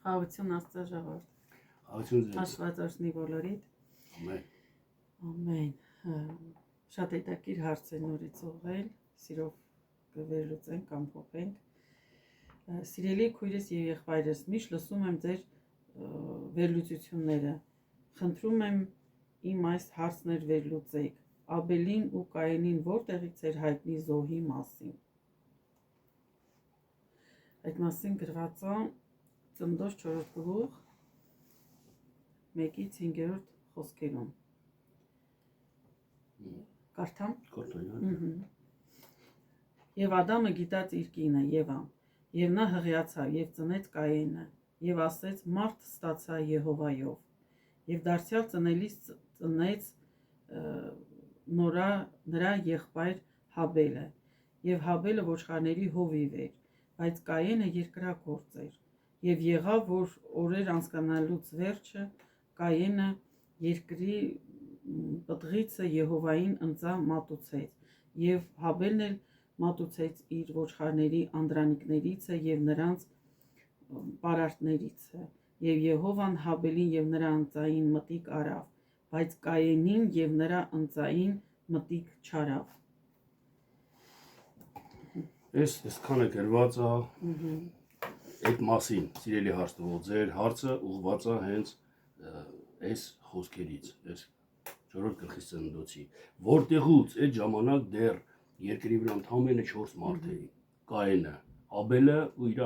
Խաղաղություն Աստծո ժողովուրդ։ Խաղաղություն ձեզ։ Աստված օրհնի բոլորիդ։ Ամեն։ Ամեն։ Շատ հետաքրքիր հարց է նորից ուղղել, սիրով կվերլուծենք կամ փոխենք։ Սիրելի քույրս եւ եղբայրս, միշտ լսում եմ ձեր վերլուծությունները։ Խնդրում եմ իմ այս հարցներ վերլուծեք։ Աբելին ու Կայենին որտեղից էր հայտնի զոհի մասին։ Այդ մասին գրված է Ծննդոց 4 գլուխ 1-ից 5-րդ խոսքերում։ Կարդամ։ Եվ Ադամը գիտած իր կինը Եվան, եւ նա հղիացավ եւ ծնեց Կայենը, եւ ասեց. մարդ ստացա Եհովայով, եւ դարձյալ ծնելիս ծնեց նրա եղբայր Հաբելը, եւ Հաբելը ոչխարների հովիվ էր, բայց Կայենը երկրագործ էր, եւ եղավ, որ օրեր անցկանալուց վերջը Կայենը երկրի պտղիցը Եհովային ընծա մատուցեց, եւ Հաբելն էլ մատուցեց իր ոչխարների անդրանիկներից եւ նրանց պարարտներից, եւ Եհովան Հաբելին եւ նրա ընծային մտիկ արավ, բայց Կայենին եւ նրա ընծային մտիկ չարավ։ Այսքանը գրված է այդ մասին, սիրելի հարցնող, ձեր հարցը ուղղված է հենց այս խոսքերից, այս 4 գլխի ծննդոցի, որտեղուց այդ ժամանակ դեռ երկրի վրա ընդամենը 4 մարդ էին, Կայենը, Աբելը ու իր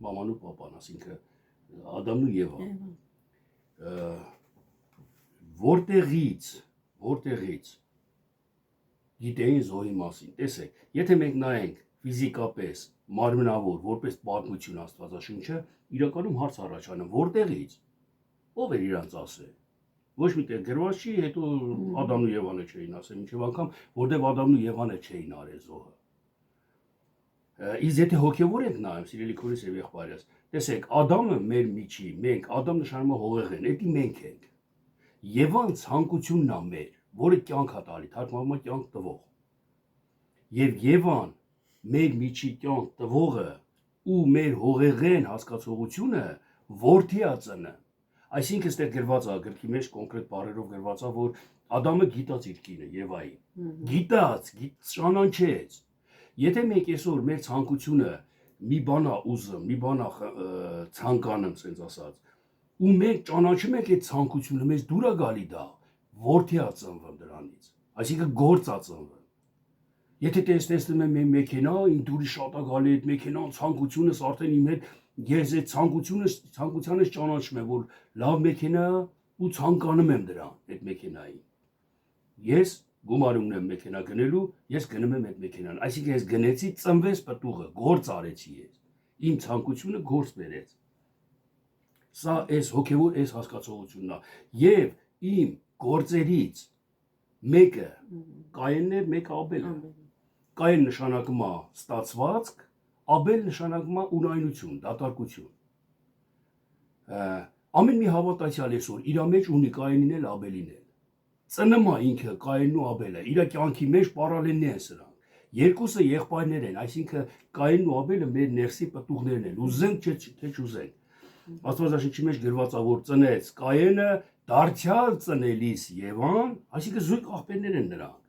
մաման ու պապան, ասինքն Ադամն ու Եվան։ Որտեղից գիտեին զոհի մասին։ Տեսեք, եթե մենք նայենք ֆիզիկապես, մարմնավոր, որպես պատմություն Աստվածաշունչը, իրականում հարց առաջանում, որտեղից, ով էր իրանց ասել։ Ոչ մի տեղ գրված չի, հետո Ադամն ու Եվանը չէին ասել, մինչև անգամ, որտեղ Ադամն ու Եվանը չէին արել զոհը։ Իսկ եթե հոգևոր ենք նայում, սիրելի քույրս եւ եղբայրս, տեսեք, Ադամը մեր միջի, մենք, Ադամ նշանակում է հողեղեն, դա մենք ենք։ Եվան ցանկությունն է մեր, որը կյանք է տալի, թարգմանվում է կյանք տվող։ Եվ Եվան մեր միջի կյանք տվողը ու մեր հողեղեն հասկացողությունը որդի է ծնը։ Այսինքն այստեղ գրված է, գրքի մեջ կոնկրետ բառերով գրված է, որ Ադամը գիտած իր կինը Եվային։ Գիտած, ճանաչեց։ Եթե մենք այսօր մեր ցանկությունը մի բան է ուզում, մի բան է ցանկանում, ասենց ասած, ու մենք ճանաչում ենք այդ ցանկությունը, մեզ դուր է գալի դա, որդի է ծնվում դրանից, այսինքն գործ է ծնվում։ Եթե տեսնում եմ մի մեքենա, ինձ դուրի շատ է գալի այդ մեքենան, ցանկությունս արդեն իմ հետ, ես այդ ցանկությանս ճանաչում եմ, որ լավ մեքենա է ու ցանկանում եմ դրան, այդ մեքենային։ Ես գումար ունեմ մեքենա գնելու, ես գնում եմ այդ մեքենան, այսինքն ես գնեցի, ծնվեց պտուղը, գործ արեցի ես, իմ ցանկությունը գործ բերեց։ Սա այս հոգևոր այս հասկացողությունն է, եւ իմ գործերից մեկը Կայենն է, մեկը Աբելը։ Կայեն նշանակում է ստացվածք, Աբել նշանակում է ունայնություն, դատարկություն։ Ամեն մի հավատացյալ այսօր իր մեջ ունի Կայենին էլ, Աբելին էլ։ Ծնում է ինքը Կայենն ու Աբելը, իր կյանքի մեջ պարալելն են սրանք։ Երկուսը եղբայրներ են, այսինքն Կայենն ու Աբելը մեր ներսի պտուղներն են, ուզենք թե չուզենք։ Աստվածաշնչի մեջ գրված է, որ ծնեց Կայենը, դարձյալ ծնելիս Եվան, այսինքն զույգ աղբերներ են նրանք։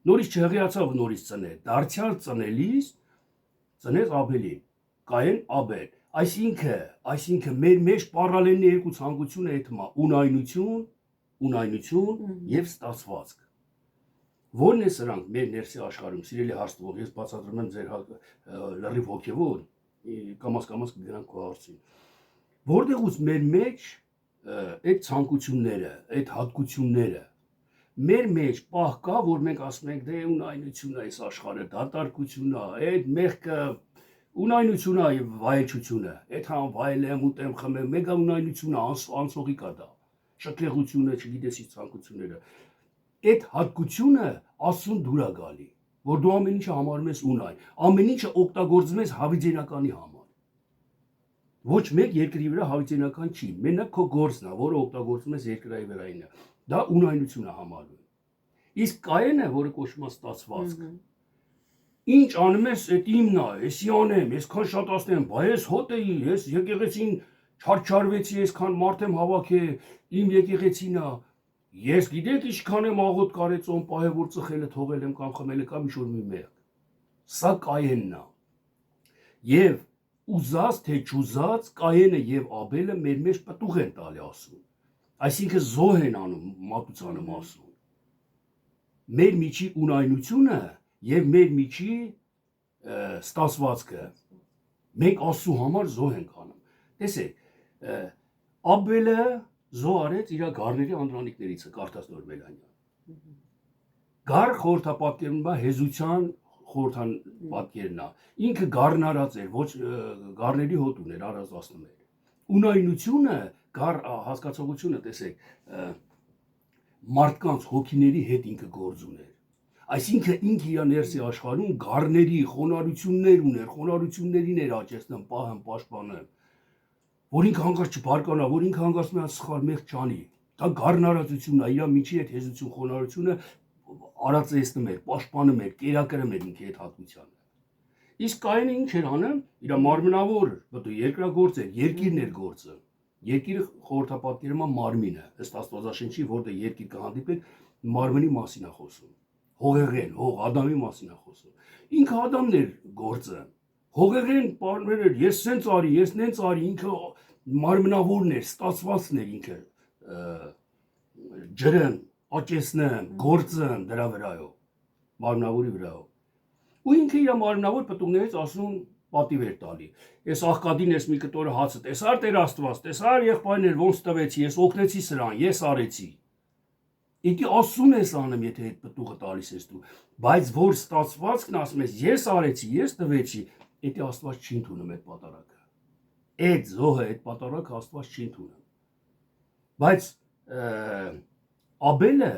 Նորից չհղիացավ նորից ծնել, դարձյալ ծնելիս ծնեց Աբելին, Կայեն Աբել, այսինքն մեր մեջ պարալելն է երկու ցանկությունը այդմա, ունայնություն եւ ստացվածք։ Որն է սրանք մեր ներսի աշխարհում, սիրելի հարցնող, ես բացատրում եմ ձեր լրիվ հոգևոր, կամաց կգնանք քո հարցին։ Որտեղուց մեր մեջ այդ ցանկությունները, այդ հատկությունները մեր մեջ պահ կա, որ մենք ասում ենք դե ունայնությունն է այս աշխարհը, դատարկությունն է, այդ մեղքը ունայնությունն է եւ վայելչությունը, այդ համ վայելեմ, ուտեմ, խմեմ, մեգա ունայնությունն է, անցողի կա դա, շքեղությունը, չգիտես ի ցանկությունները։ Այդ հատկությունը Աստծուն դուր է գալի, որ դու ամեն ինչը համարում ես ունայն, ամեն ինչը օգտագործում ես հավիտենականի համար։ Ոչ մեկ երկրի վրա հավիտենական չի, մենակ քո գործն է, որը օգտագործում ես երկրայի վրայինը, դա ունայնություն է համարվում։ Իսկ Կայենը, որը կոչվում է ստացվածք, ինչ անում ես, այդ իմն է, էսի անեմ, այսքան շատացնեմ, բայ ես հոտ էի, ես եկեղեցին չարչարվեցի, այսքան մարդ եմ հավաքել, իմ եկեղեցին է։ Ես գիտեք ինչքան եմ աղոտ կարեցոն պահել, որ ծխելը թողել եմ կամ խմել կամ ինչ-որ մի մեղ։ Սա Կայենն է։ Եվ ուզած թե չուզած Կայենը եւ Աբելը մեր մեջ պտուղ են տալի ասում։ Այսինքն զոհ են անում մատուցանը մասում։ Մեր միջի ունայնությունը եւ մեր միջի ստասվածքը մենք Աստծո համար զոհ ենք անում։ Տեսեք, Աբելը զոհ արեց իր գառների անդրանիկներից, կարդաց Նոր Մելանյան։ Գառ խորհրդապատկերն է, հեզության խորհրդան պատկերն է։ Ինքը գառնարած էր, ոչ գառների հոտ ուներ, առած 11։ Ունայնությունը, գառ հասկացողությունը, տեսեք, մարդկանց հոգիների հետ ինքը գործ ուներ։ Այսինքն ինքը իր ներսի աշխարհում գառների խոնարհություններ ուներ, խոնարհություններին էր աճեցնում, պահում, պաշտպանում, որ ինքը հանգած չբարկանա, որ ինքը հանգած մի սխալ մեղ չանի։ Դա գառնարածությունն է, իր միջի հետ հեզություն, խոնարհությունը արածեցնում էր, պաշտպանում էր, կերակրում էր ինքը այդ հատկությանը։ Իսկ Կայենը ինչ էր անում, իր մարմնավոր, բտու երկրագործ էր, երկիրն էր գործը։ Երկիրը խորհրդապատկերում է մարմինը, ըստ Աստվածաշնչի, որտեղ երկիր կհանդիպեք, մարմնի մասին է խոսում։ Հողեղեն, հող Ադամի մասին է խոսում։ Ինքը Ադամն էր գործը։ Հողեղեն պարներ էր, ես սենց արի, ես նենց արի, ինքը մարմնավորն էր, ստացվածն էր ինքը ջրն, աճեցնեմ, գործն դրա վրայով, մարմնավորի վրայով։ Ու ինքը իր մարմնավոր պտուղներից ասում պատիվ էր տալի։ Ես աղքատին ես մի կտորը հացը տեսար Տեր Աստված, տեսար եղբայրներ ոնց տվեցի, ես օգնեցի սրան, ես արեցի։ Ինքը ասում ես անում, եթե այդ պտուղը տալիս ես դու, բայց որ ստացվածքն ասում ես, ես արեցի, ես տվեցի, դա Աստված չի ընդունում այդ պատարագը։ Այդ զոհը, այդ պատարագը Աստված չի ընդունում։ Բայց Աբելը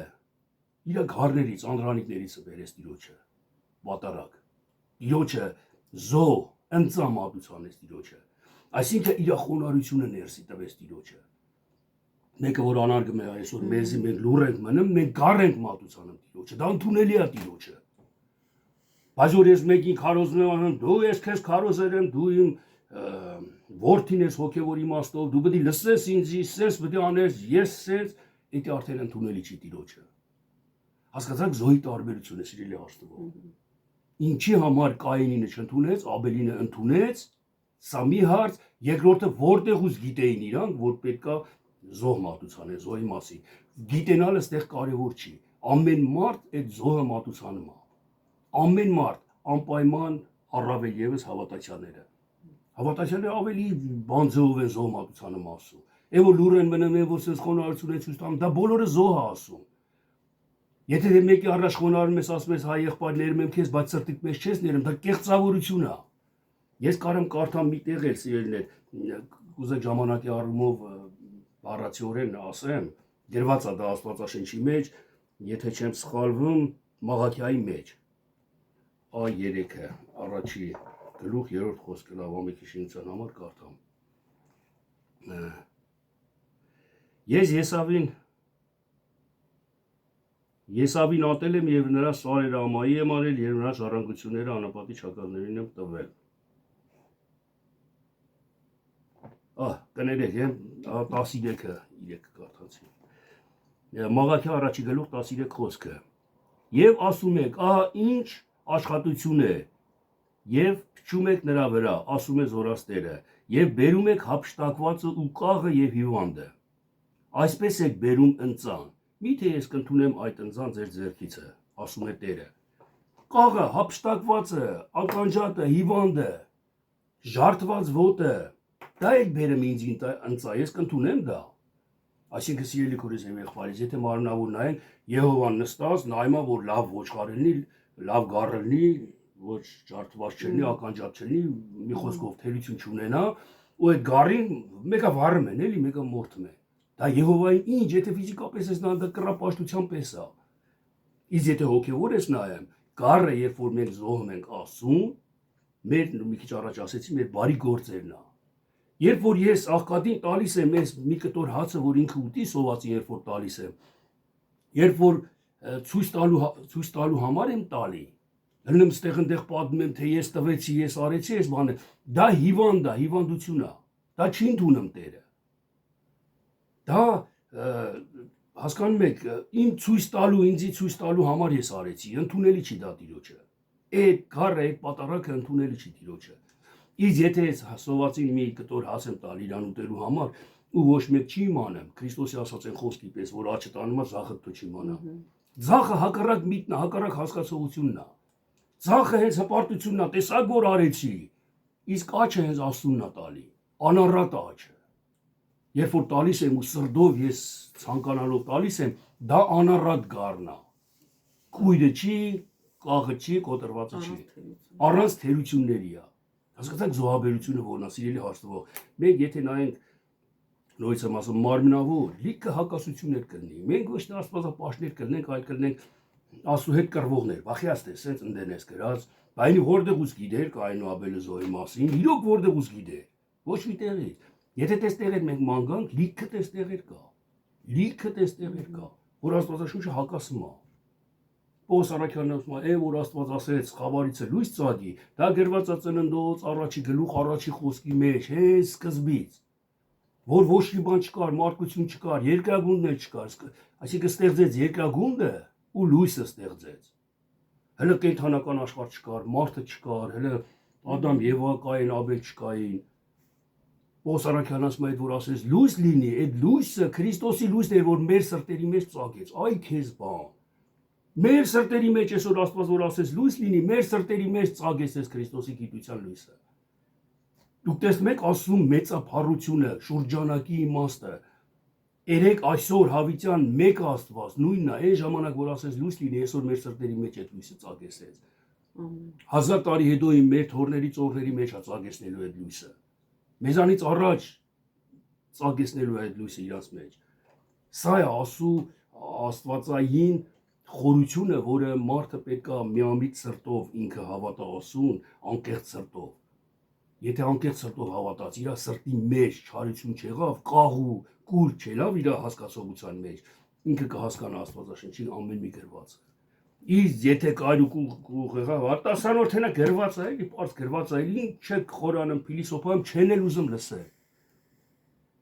իր գառներից, անդրանիկներից բերեց Տիրոջը պատարագ։ Տիրոջը զոհ ընծամատուցանեց Տիրոջը։ Այսինքն իր խոնարհությունը ներսի տվեց Տիրոջը։ Մեկը որ անարգում է այսօր մեզի մենք լուր ենք մնում, մենք գառ ենք մատուցանում Տիրոջը, դա ընդունելի է Տիրոջը։ Բայց որ ես մեկին քարոզում եմ, դու ես քեզ քարոզել եմ, դու իմ որդին ես հոգևոր իմաստով, դու պետք է լսես ինձ, սես պետք է անես, ես սես, դա արդեն ընդունելի չի Տիրոջը։ Հասկացաք զոհի տարբերությունը, սիրելի Աստծո։ Ինչի համար Կայենինը չընդունեց, Աբելինը ընդունեց, սա մի հարց, երկրորդը որտեղ ուզ գիտեին իրանք, որ պետքա զոհ մատուցանեն, զոհի մասին։ Գիտենալը այստեղ կարևոր չի։ Ամեն մարդ այդ զոհը մատուցանում է։ Ամեն մարդ, անպայման առավել եւս հավատացյալները։ Հավատացյալները ավելի բանձով են զոհ մատուցանում ասում։ Եվ որ լուր են մնում, որ sense խոնարհություն են ցույց տանում, դա բոլորը զոհ է ասում։ Եթե մեկի առաջ խոնարհում ես, ասում ես հայ եղբայր ներում եմ քեզ, բայց սրտիդ մեջ չես ներում, դա կեղծավորություն է։ Ես կարամ կարդամ մի տեղ էլ սիրելիներ, կուզեք ժամանակի առումով բառացիորեն ասեմ, գրված է դա Աստվածաշնչի մեջ, եթե չեմ սխալվում, Մաղաքիայի մեջ։ Այ 3-ը, առաջի գլուխ 3-րդ խոսքը լավ ամենքի շինության համար կարդամ։ Ես Եսավին ատել եմ եւ նրա սարերը ամայի եմ արել եւ նրա ժառանգությունները անապատի չակալներին եմ տվել։ Կներեք, 13-ը 3 կարդացի։ Մաղաքիա առաջի գլուխ 13 խոսքը։ Եվ ասում եք, ահա ինչ աշխատություն է, եւ փչում եք նրա վրա, ասում է Զորաստերը, եւ բերում եք հափշտակվածը ու կաղը եւ հիվանդը։ Այսպես եք բերում ընծան։ Միթե ես կընդունեմ այդ ընծան ձեր ձեռքիցը, ասում է Տերը։ Կաղը, հափշտակվածը, ականջատը, հիվանդը, ժարթված ոտը, դա եք բերում ինձ ընծա, ես կընդունեմ դա։ Այսինքն սիրելի քուրս եմ եղբայրից, եթե մարմնավոր նայենք, Եհովան նստած, նայում է, որ լավ ոչխար լինի, լավ գառ լինի, ոչ ջարդված չլինի, ականջատ չլինի, մի խոսքով թերություն չունենա, ու այդ գառին մեկը վառում են, էլի, մեկը մորթում է։ Դա Եհովային ինչ, եթե ֆիզիկապես ես նայում, դա կռապաշտության պես է։ Իսկ եթե հոգևոր ես նայում, գառը, երբ որ մենք զոհում ենք ասում, մեր մի քիչ առաջ ասեցի, մեր բարի գործերն է։ Երբ որ ես աղքատին տալիս եմ ես մի կտոր հացը, որ ինքը ուտի, սովածին երբ որ տալիս եմ, երբ որ ցույց տալու համար եմ տալի, լնում ստեղ ընդեղ պատմում եմ, թե ես տվեցի, ես արեցի այս բանը, դա հիվանդ է, հիվանդություն է։ Դա չի ընդունում Տերը։ Դա հասկանում եք, իմ ցույց տալու, ինձի ցույց տալու համար ես արեցի, ընդունելի չի դա Տիրոջը։ Այդ գառը, այդ պատարակը ընդունելի չի Տիրոջը։ Իսկ եթե ես սովածին մի կտոր հաց եմ տալ իրան ուտելու համար, ու ոչ մեկ չի իմանամ, Քրիստոսի ասած այն խոսքի պես, որ աչը տանում է, ձախը դու չիմանա։ Ձախը հակառակ միտքն է, հակառակ հասկացողությունն է։ Ձախը հենց հպարտությունն է, տեսակ որ արեցի, իսկ աչը հենց Աստծունն է տալի, անառատ աչը։ Երբ որ տալիս եմ ու սրդով ես ցանկանալով տալիս եմ, դա անառատ գառն է։ Քույրը չի, կաղը չի, կոտրվածը չի։ Առանց թերությունների է։ Հասկացաք զոհաբերությունը որն է, սիրելի հարցնող։ Մենք եթե նայենք նույնիսկ եմ ասում մարմնավոր, լիքը հակասություններ կլինի։ Մենք ոչ թե աստվածապաշտներ կլինենք, այլ կլինենք Աստծո հետ կռվողներ, վախիած թե սենց ընդենես գրած, բայց որտեղուց գիտեր Կային ու Աբելը զոհի մասին, իրոք որտեղուց գիտեր։ Ոչ մի տեղից։ Եթե տեստեղեր մենք ման գանք, լիքը տեստեղեր կա։ Լիքը տեստեղեր կա, որ Աստվածաշունչը հակասում է։ Պողոս Առաքյալն ասում է, որ Աստված ասեց խավարիցը լույս ծագի, դա գրված է Ծննդոց առաջի գլուխ առաջի խոսքի մեջ, հենց սկզբից, որ ոչ մի բան չկար, մարդկություն չկար, երկրագունդն էլ չկար, այսինքն ստեղծեց երկրագունդը ու լույսը ստեղծեց։ Հələ կենդանական աշխարհ չկար, մարդը չկար, հələ Ադամ, Եվա, Կային, Աբել չկային։ Պողոս Առաքյալն ասում է, որ ասես լույս լինի, այդ լույսը Քրիստոսի լույսն էր, որ մեր սրտերի մեջ ծագեց։ Այ քեզ բան։ Մեր սրտերի մեջ այսօր Աստված որ ասես լույս լինի, մեր սրտերի մեջ ծագեց այս Քրիստոսի գիտության լույսը։ Դուք տեսնում եք Աստծո մեծափառությունը, շուրջանակի իմաստը։ Երեք այսօր հավիտյան մեկ Աստված, նույնն է, այն ժամանակ որ ասես լույս լինի, այսօր մեր սրտերի մեջ այդ լույսը ծագեցեց։ 1000 տարի հետո իմ մեր թորների ծորների մեջ է ծագեցնելու այդ լույսը։ Մեզանից առաջ ծագեցնելու այդ լույսը իրաց մեջ։ Սա է Աստծո աստվածային խորությունը, որը մարդը պետք է միամիտ սրտով ինքը հավատա Աստծուն, անկեղծ սրտով։ Եթե անկեղծ սրտով հավատաց, իր սրտի մեջ չարություն չեղավ, կաղու, կուր չելավ իր հասկացողության մեջ, ինքը կհասկանա Աստվածաշնչին ամեն մի գրվածը։ Իսկ եթե կայրուկ եղավ, արտասանորդենը գրված է, էլի պարզ գրված է, ինչ չեք խորանում, փիլիսոփայում չեն էլ ուզում լսել։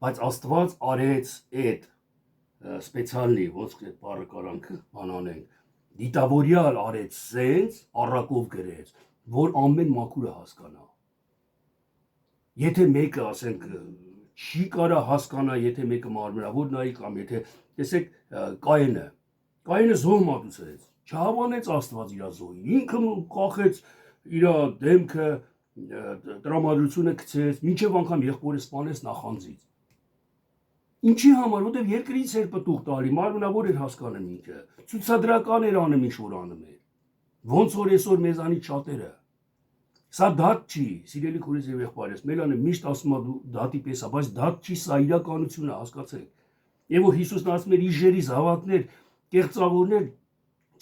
Բայց Աստված արեց այդ սպեցիալնի, ոնց այդ բառը կարանք անանենք, դիտավորյալ արեց սենց, առակով գրեց, որ ամեն մաքուրը հասկանա։ Եթե մեկը, ասենք, չի կարա հասկանա, եթե մեկը մարմնավոր նայի կամ եթե տեսեք Կայինը զոհ մատուցեց, չհավանեց Աստված իր զոհին, ինքը կախեց իր դեմքը, տրամադրությունը գցեց, մինչև անգամ եղբորը սպանեց նախանձից։ Ինչի համար, որտեղ երկրից էր պտուղ տալի, մարմնավոր էր հասկանում ինքը, ցուցադրական էր անում ինչ որ անում էր։ Ոնց որ այսօր մեզանից շատերը։ Սա դատ չի, սիրելի քուրես եւ եղբայրս, Մելանը միշտ ասում է դու դատի պես է, բայց դատ չի, սա իրականությունը, հասկացեք։ Եվ որ Հիսուսն ասում էր իժերի զավակներ, կեղծավորներ,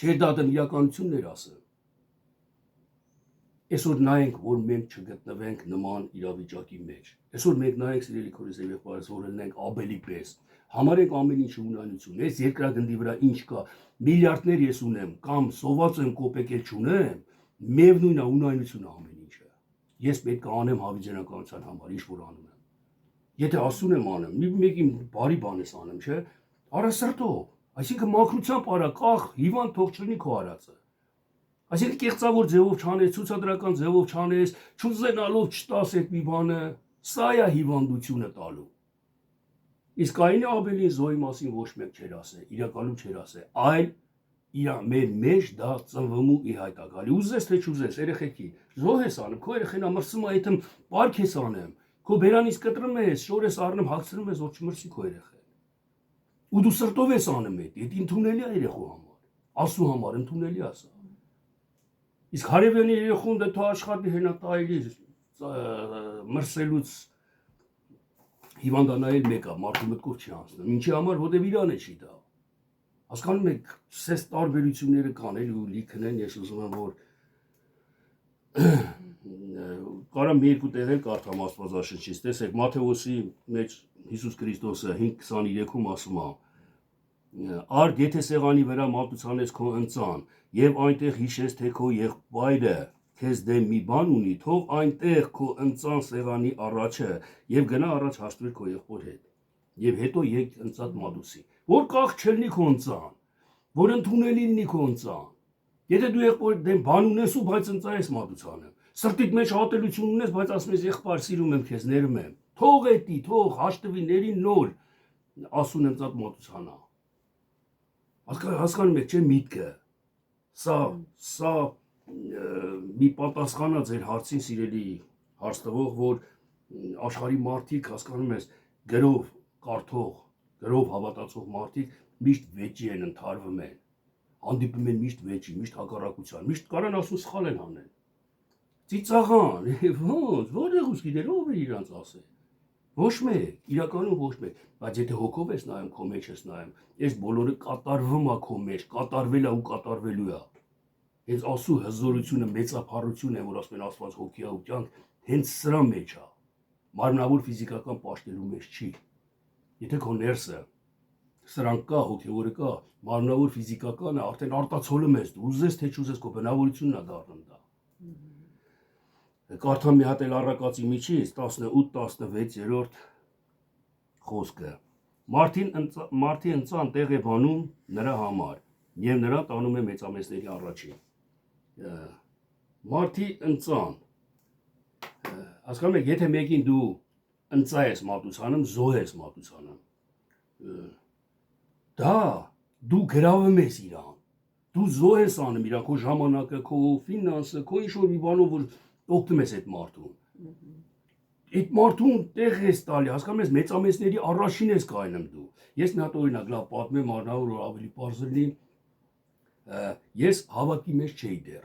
չէր դատում իրականությունն էր ասում։ Այսօր նայենք, որ մենք չգտնվենք նման իրավիճակի մեջ։ Այսօր մենք նայենք, սիրելի քուրես եւ եղբայրս, որ լինենք Աբելի պես։ Համարենք ամեն ինչը ունայնություն։ Այս երկրագնդի վրա ինչ կա, միլիարդներ ես ունեմ, կամ սոված եմ կոպեկել չունեմ, միևնույն է ունայնությունը ամեն ինչը։ Ես պետք է անեմ հավիտենականության համար, ինչ որ անում եմ։ Եթե ասում եմ անեմ, մեկի բարի բան ես անում, չէ՞, արա սրտով, այսինքն մաքրությամբ արա, կախ, հիվանդ թող չլինի քո արածը։ Այսինքն կեղծավոր ձևով չանես, ցուցադրական ձևով չանես, չուզենալով չտաս այդ մի բանը, սա է հիվանդությունը տալու։ Իսկ Կայինի Աբելի զոհի մասին ոչ մեկ չեր ասել, իրականում չեր ասել, այլ մեր մեջ դա ծնվումու ի հայտ է գալի։ Ուզես թե չուզես, երեխեքի, զոհ ես անում, քո երեխեն ամրսում է այդմ պարկ ես անեմ, քո բերանից կտրում ես, շոր ես առնում, հագցնում ես, որ չմրսի քո երեխեն։ Ու դու սրտով ես անում այդ ընդունելի է երեխու համար, Աստծո համար ընդունելի է սա։ Իսկ հարևանի երեխուն դա թող աշխատի հենա տայելի մրսելուց հիվանդանայել մեկը, մարդու մտքով չի անցնում։ Ինչի համար, որտեղ իրանը չի դա։ Հասկանում եք, սես տարբերությունները կան, էլի ու լիքն են, ես ուզում եմ, որ կարամ մի երկու տեղեր կարդամ Աստվածաշնչից, տեսեք, Մատթեոսի մեջ Հիսուս Քրիստոսը 5:23-ում ասում է. Արդ եթե սեղանի վրա մատուցանես քո ընծան, եւ այնտեղ հիշես, թե քո եղբայրը քեզ դեմ մի բան ունի, թող այնտեղ քո ընծան սեղանի առաջը եւ գնա առաջ հաշտվիր քո եղբոր հետ։ Եվ հետո եկ ընծատ մատուցի։ Որ կախ չլինի քո ընծան, որ ընդունելի լինի քո ընծան։ Եթե դու եղբոր դեմ բան ունես ու բայց ընծա ես մատուցանը, սրտիդ մեջ ատելություն ունես, բայց ասում ես եղբայր սիրում եմ քեզ, ներում եմ։ Թող էտի, թող հաշտվի ների նոր ասուն ընծատ մատուցանա։ Հասկանում եք, չէ՞ միտքը։ Սա մի պատասխան է ձեր հարցին, սիրելի հարցտվող, որ աշխարհի մարդիկ, հասկանում ես, գրով կարդող, գրով հավատացող մարդիկ միշտ վեճի են ընթարվում են, հանդիպում են միշտ վեճի, միշտ հակառակության, միշտ կարան ասում սխալ են անել։ Ծիծաղան, ոնց, որտեղ ուս գիտեր, ով է իրանց ասել։ Ոչ մեկ, իրականում ոչ մեկ, բայց եթե հոգով ես նայում, քո մեջ ես նայում, այս բոլորը կատարվում է քո մեջ, կատարվել է ու կատարվելու է։ Հենց ասու հզորությունը, մեծափառություն է, որ ասում են Աստված հոգի է ու կյանք, հենց սրա մեջ է։ Մարմնավոր ֆիզիկական պաշտելու մեջ չի։ Եթե քո ներսը սրանք կա, հոգևորը կա, մարմնավոր ֆիզիկականը արդեն արտացոլում ես, դու ուզես թե չուզես, քո բնավորությունն է դառնում դա։ Կարդամ մի հատ էլ առակացի միջից 18-16-րդ խոսքը։ Մարդի ընծան տեղ է բանում նրա համար եւ նրան տանում է մեծամեծների առաջին։ Մարդի ընծան, հասկանում եք, եթե մեկին դու ընծա ես մատուցանում, զոհ ես մատուցանում, դա դու գրավում ես իրան, դու զոհ ես անում իրան, քո ժամանակը, քո ֆինանսը, քո ինչ-որ մի բանով, որ օգնում ես այդ մարդուն։ Այդ մարդուն տեղ ես տալի, հասկանում ես, մեծամեծների առաջին ես կայնում դու։ Ես մի հատ օրինակ լավ պատմեմ, առնավոր որ ավելի պարզ լինի, ես հավատքի մեջ չէի դեռ։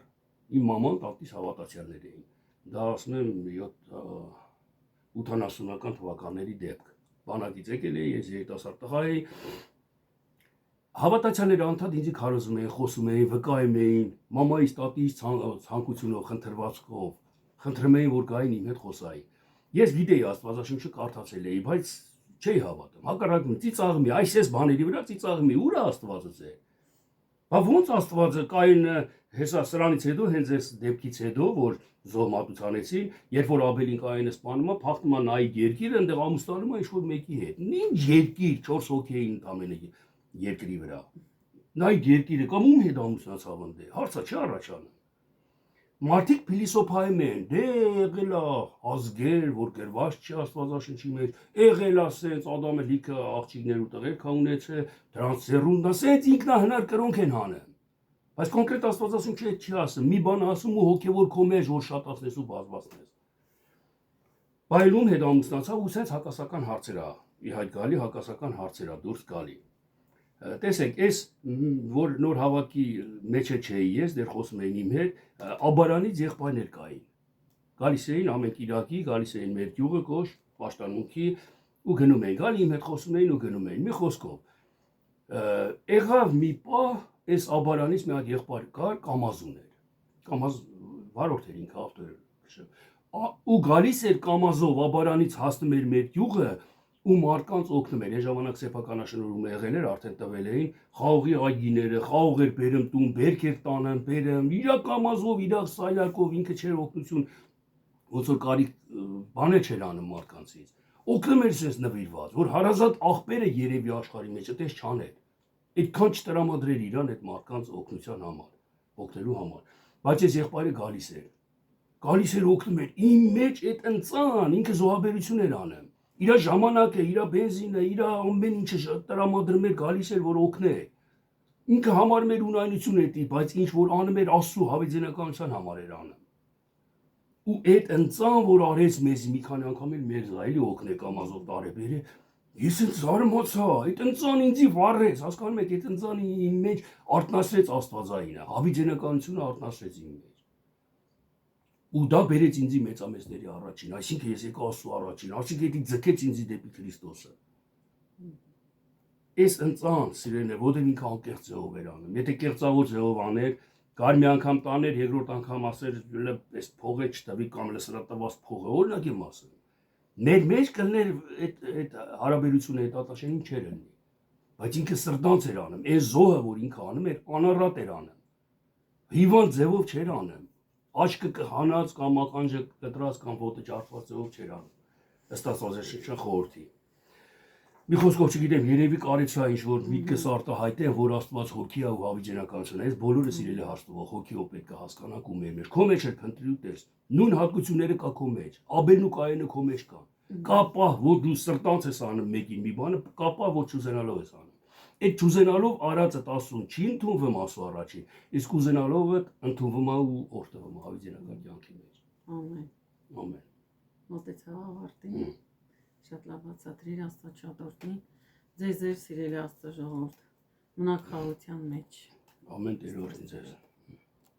Իմ մաման տատիս հավատացյալներ էին։ Դա ասում եմ 70-ական թվականների դեպք։ Բանակից եկել էի, ես երիտասարդ տղա էի։ Հավատացյալները անդադ ինձ քարոզում էին, խոսում էին, վկայում էին, մամայից, տատիս ցանկությունով, խնդրվածքով, խնդրում էին, որ գային իմ հետ խոսային։ Ես գիտեի Աստվածաշունչը կարդացել էի, բայց չէի հավատում։ Հակառակն ծիծաղում էի, այս բաների վրա ծիծաղում էի, ուր է Աստվածը ձեր։ Բա ոնց Աստվածը կայինը հեսա սրանից հետո, հենց այս դեպքից հետո, որ զոհ մատուցանեցին, երբ որ Աբելին Կայինը սպանում է, փախնում է նայիկ երկիրը, այնտեղ ամուսնանում է ինչ-որ մեկի հետ։ Ինչ երկիր, 4 հոգի էին ամենը երկրի վրա։ Նայիկ երկիրը կամ ում հետ ամուսնացավ ընդ է, հարցը չի առաջանում։ Մարդիկ փիլիսոփայում են, դե եղել է ազգեր, որ գրված չի Աստվածաշնչի մեջ, եղել է սենց Ադամը լիքը աղջիկներ ու տղեր կա ունեցել, դրանց զերունդն է, սենց ինքնահնար կրոնք են հանում։ Բայց կոնկրետ Աստվածաշունչը չի ասում, մի բան ասում ու հոգևոր քո մեջ որ շատացնես ու բազմացնես։ Բայլում հետ ամուսնացավ ու սենց հակասական հարցեր է, ի հայտ գալի հակասական հարցեր է դուրս գալի։ Տեսեք, այս որ նոր հավաքի մեջը չէի ես, դեռ խոսում էին իմ հետ, Աբարանից եղբայրներ կային։ Գալիս էին ամեն կիրակի, գալիս էին մեր գյուղը կոշ, պաշտամունքի ու գնում էին, գալի իմ հետ խոսում էին ու գնում էին։ Մի խոսքով, եղավ մի պահ, այս Աբարանից մի հատ եղբայր կար, Կամազ ուներ։ Կամազ վարորդ էր ինքը ավտո ու գալիս էր Կամազով Աբարանից հասնում էր մեր գյուղը ու մարդկանց օգնում էր։ Այն ժամանակ սեփականաշնորհում եղել էր, արդեն տվել էին խաղողի այգիները, խաղող էր բերում տուն, բերք էր տանեմ, բերեմ, իրա Կամազով, իրա սայլակով, ինքը չէր օգնություն, ոնց որ կարի բաներ չէր անում մարդկանցից։ Օգնում էր sense նվիրված, որ հարազատ աղբերը երևի աշխարհի մեջ այդպես չաներ։ Այդքան չտրամադրեր իրան այդ մարդկանց օգնության համար, օգնելու համար։ Բայց այս եղբայրը գալիս էր օգնում էր իմ մեջ այդ ընծան, ինքը զոհաբերություն էր անում։ Իր ժամանակը, իր բենզինը, իր ամեն ինչը տրամադրում էր գալիս էր որ օգներ։ Ինքը համարում էր ունայնություն էդի, բայց ինչ որ անում էր Աստծո հավիտենականության համար էր անում։ Ու այդ ընծան որ արեց մեզ մի քանի անգամ էլ մեր զայլի օգնե Կամազով տարեբերը, ես ինձ զարմացա, այդ ընծան ինձի վառեց, հասկանում եք, այդ ընծանը իմ մեջ արտնասրեց Աստվածայինը, հավիտենականությունը արտնասրեց իմ մեջ։ Ու դա բերեց ինձի մեծամեծների առաջին, այսինքն ես եկա Աստծո առաջին, այսինքն դա ձգեց ինձի դեպի Քրիստոսը։ Այս ընծան սիրելիներ, որտեղ ինքը անկեղծ ձևով էր անում։ Եթե կեղծավոր ձևով աներ, գար մի անգամ տաներ, երկրորդ անգամ ասեր, այս փողը չտվի կամ լսրատված փողը, օրինակ եմ ասում։ Մեր մեջ կլներ այդ հարաբերությունը այդ ատաշենին չէր լինի։ Բայց ինքը սրտանց էր անում, այս զոհը, որ ինքը անում էր, անառատ էր անում։ Հիվանդ ձևով չէր անում։ Աչքը կհանած կամ ականջը կտրած կամ ոտը ջարդված ով չեր անում։ Ըստ Աստվածաշնչյան խորհրդի։ Մի խոսքով չգիտեմ, երևի կարիք է ինչ-որ միտքս արտահայտեն, որ Աստված հոգի է ու հավիճենականություն է։ Այս բոլորը սիրելի հաշտվող հոգիով պետք է հասկանանք ու մեր մեջ։ Քո մեջ էլ փնտրի ու տես։ Նույն հատկությունները կա քո մեջ։ Աբելն ու Կայենը քո մեջ կան։ Կապա, որ դու սրտանց ես անում մեկին մի բանը, կապա, որ չուզենալով ես անում։ Այդ չուզենալով արածդ Աստծուն չի ընդունվում ասու առաջին, իսկ ուզենալովը ընդունվում է ու օրտվում է հավիճենական կյանքի մեջ։ Ամեն։ Ամեն։ Մոտեցավ ավարտին։ Շատ լավ բացատրիր, Աստված շատ օրհնի։ Ձեզ սիրելի Աստծո ժողովուրդ։ Մնաք խաղաղության մեջ։ Ամեն Տեր օրհնի ձեզ։